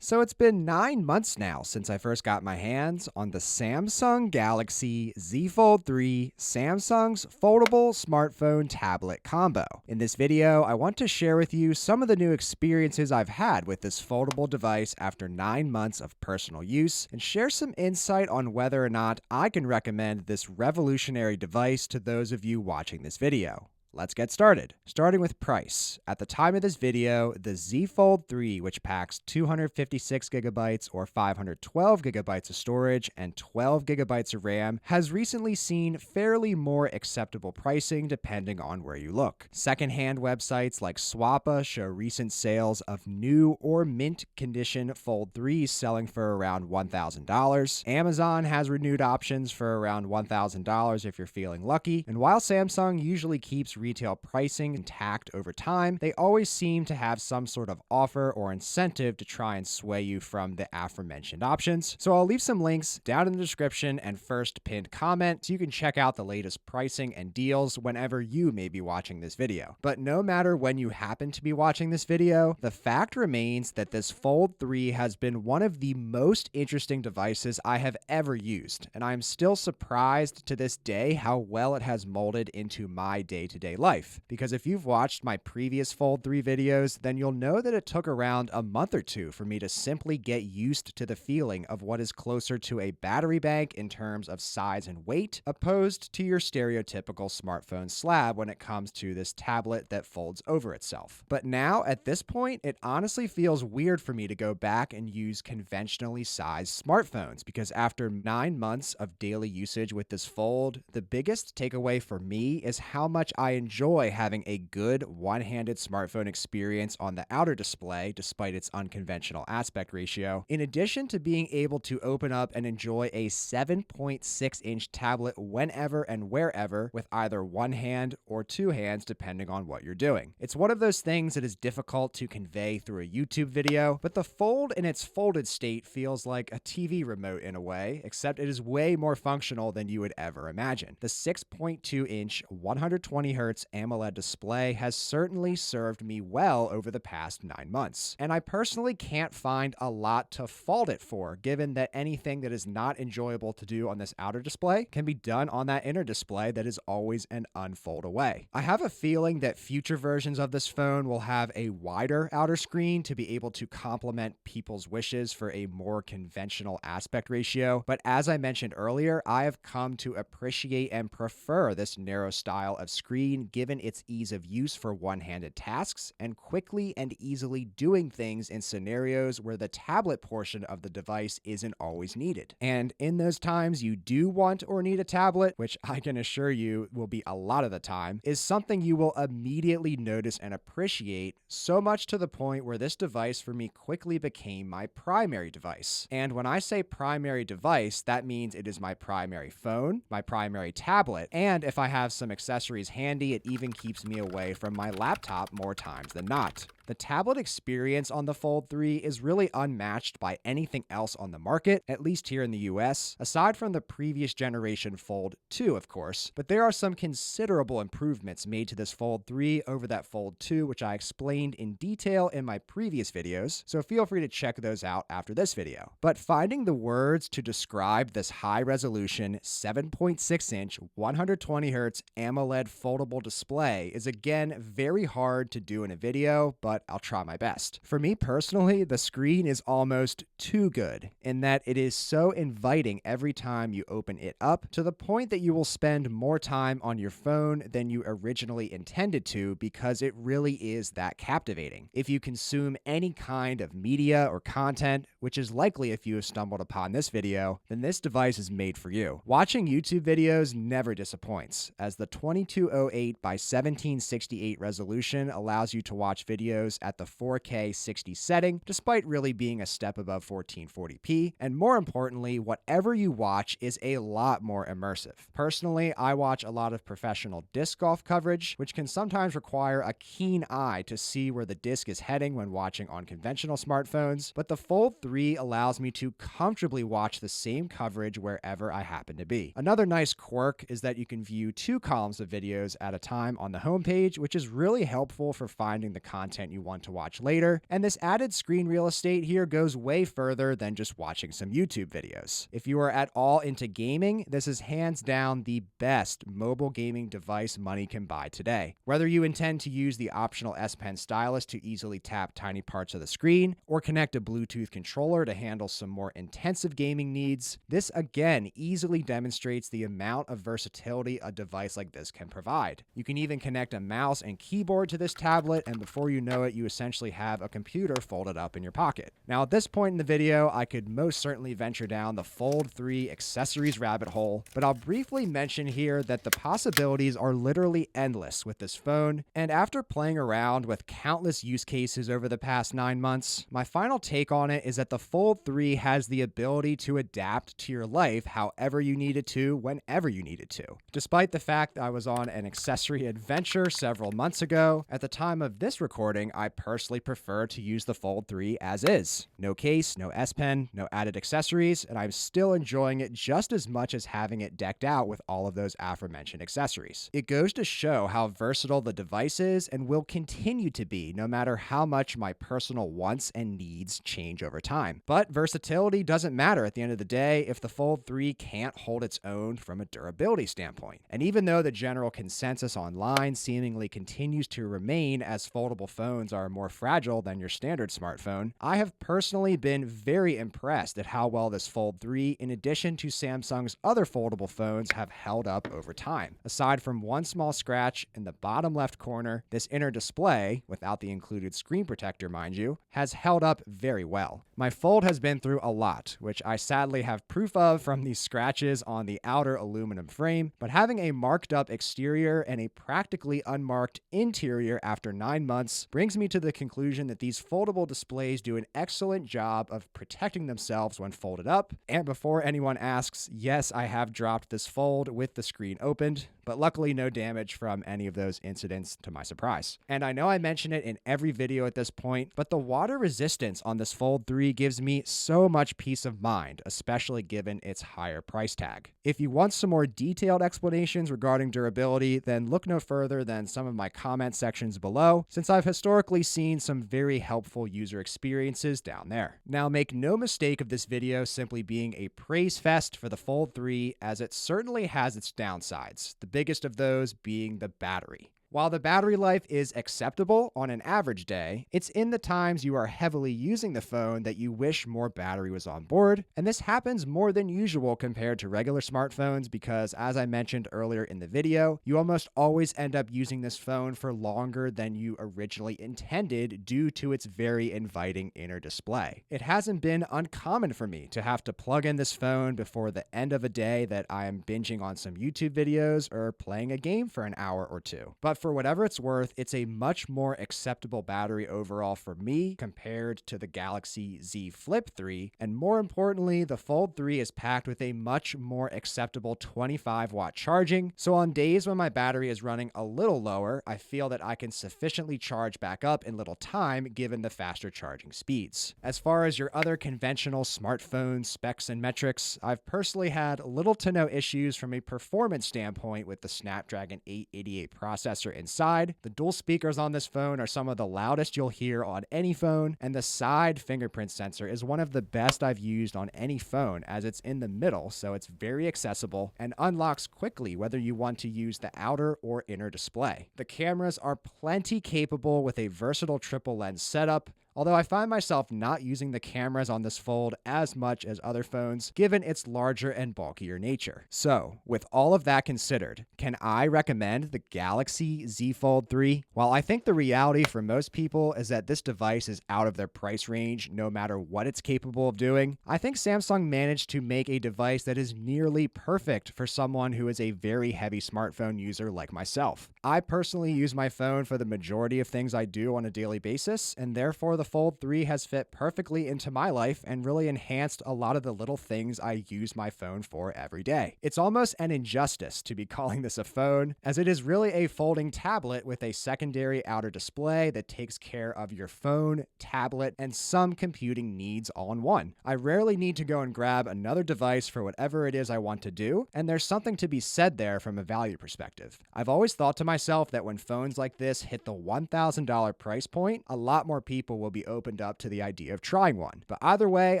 So it's been 9 months now since I first got my hands on the Samsung Galaxy Z Fold 3, Samsung's foldable smartphone tablet combo. In this video, I want to share with you some of the new experiences I've had with this foldable device after 9 months of personal use, and share some insight on whether or not I can recommend this revolutionary device to those of you watching this video. Let's get started. Starting with price. At the time of this video, the Z Fold 3, which packs 256 gigabytes or 512 gigabytes of storage and 12 gigabytes of RAM, has recently seen fairly more acceptable pricing depending on where you look. Secondhand websites like Swappa show recent sales of new or mint condition Fold 3s selling for around $1,000. Amazon has renewed options for around $1,000 if you're feeling lucky. And while Samsung usually keeps retail pricing intact over time, they always seem to have some sort of offer or incentive to try and sway you from the aforementioned options. So I'll leave some links down in the description and first pinned comment so you can check out the latest pricing and deals whenever you may be watching this video. But no matter when you happen to be watching this video, the fact remains that this Fold 3 has been one of the most interesting devices I have ever used, and I'm still surprised to this day how well it has molded into my day-to-day life. Because if you've watched my previous Fold 3 videos, then you'll know that it took around a month or two for me to simply get used to the feeling of what is closer to a battery bank in terms of size and weight, opposed to your stereotypical smartphone slab when it comes to this tablet that folds over itself. But now, at this point, it honestly feels weird for me to go back and use conventionally sized smartphones, because after 9 months of daily usage with this Fold, the biggest takeaway for me is how much I enjoy having a good one-handed smartphone experience on the outer display despite its unconventional aspect ratio, in addition to being able to open up and enjoy a 7.6-inch tablet whenever and wherever with either one hand or two hands depending on what you're doing. It's one of those things that is difficult to convey through a YouTube video, but the Fold in its folded state feels like a TV remote in a way, except it is way more functional than you would ever imagine. The 6.2-inch 120Hz AMOLED display has certainly served me well over the past 9 months, and I personally can't find a lot to fault it for, given that anything that is not enjoyable to do on this outer display can be done on that inner display that is always an unfold away. I have a feeling that future versions of this phone will have a wider outer screen to be able to complement people's wishes for a more conventional aspect ratio, but as I mentioned earlier, I have come to appreciate and prefer this narrow style of screen given its ease of use for one-handed tasks and quickly and easily doing things in scenarios where the tablet portion of the device isn't always needed. And in those times you do want or need a tablet, which I can assure you will be a lot of the time, is something you will immediately notice and appreciate, so much to the point where this device for me quickly became my primary device. And when I say primary device, that means it is my primary phone, my primary tablet, and if I have some accessories handy, it even keeps me away from my laptop more times than not. The tablet experience on the Fold 3 is really unmatched by anything else on the market, at least here in the US, aside from the previous generation Fold 2, of course, but there are some considerable improvements made to this Fold 3 over that Fold 2, which I explained in detail in my previous videos, so feel free to check those out after this video. But finding the words to describe this high-resolution 7.6-inch 120Hz AMOLED foldable display is again very hard to do in a video, but I'll try my best. For me personally, the screen is almost too good in that it is so inviting every time you open it up, to the point that you will spend more time on your phone than you originally intended to, because it really is that captivating. If you consume any kind of media or content, which is likely if you have stumbled upon this video, then this device is made for you. Watching YouTube videos never disappoints, as the 2208 by 1768 resolution allows you to watch videos at the 4K 60 setting, despite really being a step above 1440p, and more importantly, whatever you watch is a lot more immersive. Personally, I watch a lot of professional disc golf coverage, which can sometimes require a keen eye to see where the disc is heading when watching on conventional smartphones, but the Fold 3 allows me to comfortably watch the same coverage wherever I happen to be. Another nice quirk is that you can view 2 columns of videos at a time on the homepage, which is really helpful for finding the content you you want to watch later, and this added screen real estate here goes way further than just watching some YouTube videos. If you are at all into gaming, this is hands down the best mobile gaming device money can buy today. Whether you intend to use the optional S Pen stylus to easily tap tiny parts of the screen, or connect a Bluetooth controller to handle some more intensive gaming needs, this again easily demonstrates the amount of versatility a device like this can provide. You can even connect a mouse and keyboard to this tablet, and before you know it, you essentially have a computer folded up in your pocket. Now, at this point in the video, I could most certainly venture down the Fold 3 accessories rabbit hole, but I'll briefly mention here that the possibilities are literally endless with this phone, and after playing around with countless use cases over the past 9 months, my final take on it is that the Fold 3 has the ability to adapt to your life however you need it to, whenever you need it to. Despite the fact I was on an accessory adventure several months ago, at the time of this recording, I personally prefer to use the Fold 3 as is. No case, no S Pen, no added accessories, and I'm still enjoying it just as much as having it decked out with all of those aforementioned accessories. It goes to show how versatile the device is and will continue to be no matter how much my personal wants and needs change over time. But versatility doesn't matter at the end of the day if the Fold 3 can't hold its own from a durability standpoint. And even though the general consensus online seemingly continues to remain as foldable phones are more fragile than your standard smartphone, I have personally been very impressed at how well this Fold 3, in addition to Samsung's other foldable phones, have held up over time. Aside from one small scratch in the bottom left corner, this inner display, without the included screen protector mind you, has held up very well. My Fold has been through a lot, which I sadly have proof of from these scratches on the outer aluminum frame, but having a marked up exterior and a practically unmarked interior after 9 months brings me to the conclusion that these foldable displays do an excellent job of protecting themselves when folded up. And before anyone asks, yes, I have dropped this Fold with the screen opened, but luckily no damage from any of those incidents to my surprise. And I know I mention it in every video at this point, but the water resistance on this Fold 3 gives me so much peace of mind, especially given its higher price tag. If you want some more detailed explanations regarding durability, then look no further than some of my comment sections below, since I've historically seen some very helpful user experiences down there. Now, make no mistake of this video simply being a praise fest for the Fold 3, as it certainly has its downsides, the biggest of those being the battery. While the battery life is acceptable on an average day, it's in the times you are heavily using the phone that you wish more battery was on board, and this happens more than usual compared to regular smartphones because, as I mentioned earlier in the video, you almost always end up using this phone for longer than you originally intended due to its very inviting inner display. It hasn't been uncommon for me to have to plug in this phone before the end of a day that I am binging on some YouTube videos or playing a game for an hour or two. But for whatever it's worth, it's a much more acceptable battery overall for me compared to the Galaxy Z Flip 3, and more importantly, the Fold 3 is packed with a much more acceptable 25-watt charging, so on days when my battery is running a little lower, I feel that I can sufficiently charge back up in little time given the faster charging speeds. As far as your other conventional smartphone specs and metrics, I've personally had little to no issues from a performance standpoint with the Snapdragon 888 processor inside. The dual speakers on this phone are some of the loudest you'll hear on any phone, and the side fingerprint sensor is one of the best I've used on any phone as it's in the middle, so it's very accessible and unlocks quickly whether you want to use the outer or inner display. The cameras are plenty capable with a versatile triple lens setup, although I find myself not using the cameras on this Fold as much as other phones, given its larger and bulkier nature. So, with all of that considered, can I recommend the Galaxy Z Fold 3? While I think the reality for most people is that this device is out of their price range no matter what it's capable of doing, I think Samsung managed to make a device that is nearly perfect for someone who is a very heavy smartphone user like myself. I personally use my phone for the majority of things I do on a daily basis, and therefore the Fold 3 has fit perfectly into my life and really enhanced a lot of the little things I use my phone for every day. It's almost an injustice to be calling this a phone, as it is really a folding tablet with a secondary outer display that takes care of your phone, tablet, and some computing needs all in one. I rarely need to go and grab another device for whatever it is I want to do, and there's something to be said there from a value perspective. I've always thought to myself that when phones like this hit the $1,000 price point, a lot more people will be opened up to the idea of trying one. But either way,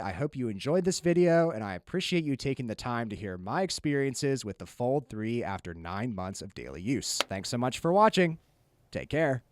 I hope you enjoyed this video, and I appreciate you taking the time to hear my experiences with the Fold 3 after 9 months of daily use. Thanks so much for watching. Take care.